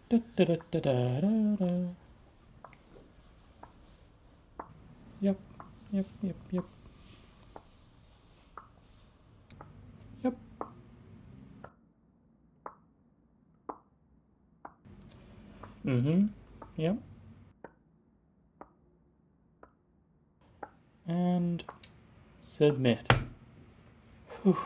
Da, da, da, da, da, da, da. Yep, yep, yep, yep. Yep. Yep. And submit. Whew.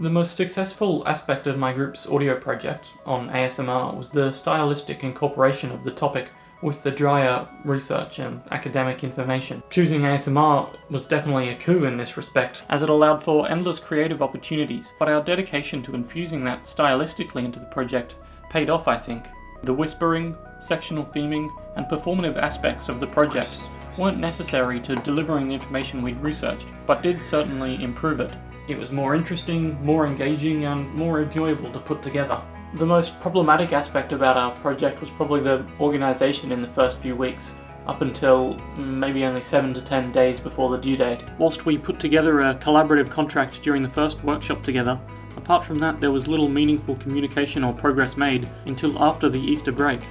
The most successful aspect of my group's audio project on ASMR was the stylistic incorporation of the topic with the drier research and academic information. Choosing ASMR was definitely a coup in this respect, as it allowed for endless creative opportunities, but our dedication to infusing that stylistically into the project paid off, I think. The whispering, sectional theming, and performative aspects of the project weren't necessary to delivering the information we'd researched, but did certainly improve it. It was more interesting, more engaging, and more enjoyable to put together. The most problematic aspect about our project was probably the organisation in the first few weeks, up until maybe only 7 to 10 days before the due date. Whilst we put together a collaborative contract during the first workshop together, apart from that there was little meaningful communication or progress made until after the Easter break.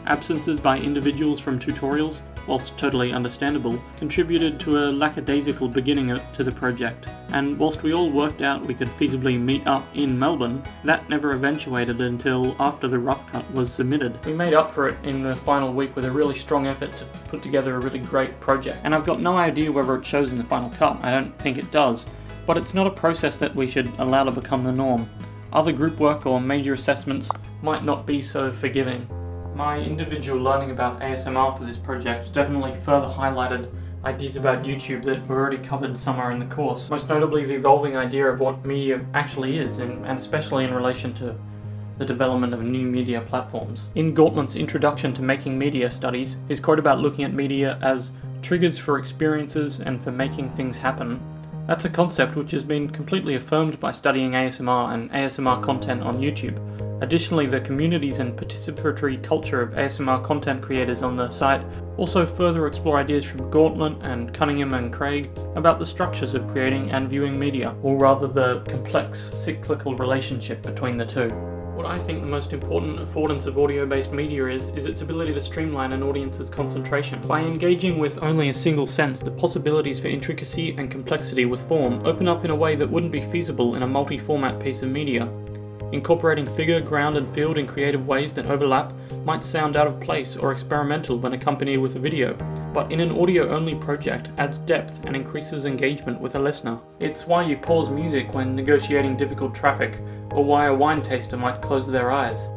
Absences by individuals from tutorials, whilst totally understandable, contributed to a lackadaisical beginning to the project, and whilst we all worked out we could feasibly meet up in Melbourne, that never eventuated until after the rough cut was submitted. We made up for it in the final week with a really strong effort to put together a really great project, and I've got no idea whether it shows in the final cut. I don't think it does, but it's not a process that we should allow to become the norm. Other group work or major assessments might not be so forgiving. My individual learning about ASMR for this project definitely further highlighted ideas about YouTube that were already covered somewhere in the course, most notably the evolving idea of what media actually is, and especially in relation to the development of new media platforms. In Gortland's Introduction to Making Media Studies, his quote about looking at media as triggers for experiences and for making things happen, that's a concept which has been completely affirmed by studying ASMR and ASMR content on YouTube. Additionally, the communities and participatory culture of ASMR content creators on the site also further explore ideas from Gortland and Cunningham and Craig about the structures of creating and viewing media, or rather the complex cyclical relationship between the two. What I think the most important affordance of audio-based media is its ability to streamline an audience's concentration. By engaging with only a single sense, the possibilities for intricacy and complexity with form open up in a way that wouldn't be feasible in a multi-format piece of media. Incorporating figure, ground, and field in creative ways that overlap might sound out of place or experimental when accompanied with a video, but in an audio-only project adds depth and increases engagement with a listener. It's why you pause music when negotiating difficult traffic, or why a wine taster might close their eyes.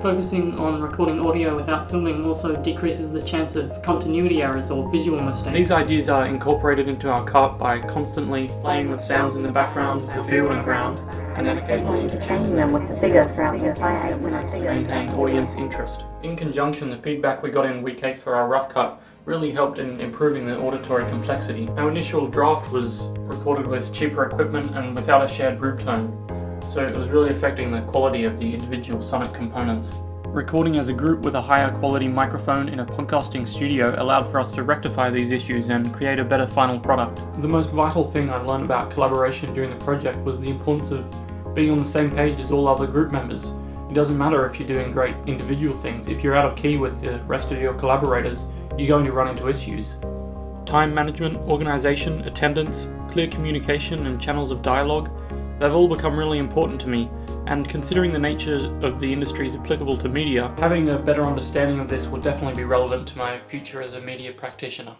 Focusing on recording audio without filming also decreases the chance of continuity errors or visual mistakes. These ideas are incorporated into our cart by constantly playing with sounds in the background, the field and ground, and then occasionally interchanging them with the figure throughout the entire 8 minutes to maintain audience interest. In conjunction, the feedback we got in week 8 for our rough cut really helped in improving the auditory complexity. Our initial draft was recorded with cheaper equipment and without a shared group tone, so it was really affecting the quality of the individual sonic components. Recording as a group with a higher quality microphone in a podcasting studio allowed for us to rectify these issues and create a better final product. The most vital thing I learned about collaboration during the project was the importance of being on the same page as all other group members. It doesn't matter if you're doing great individual things. If you're out of key with the rest of your collaborators, you're going to run into issues. Time management, organisation, attendance, clear communication, and channels of dialogue, they've all become really important to me, and considering the nature of the industries applicable to media, having a better understanding of this will definitely be relevant to my future as a media practitioner.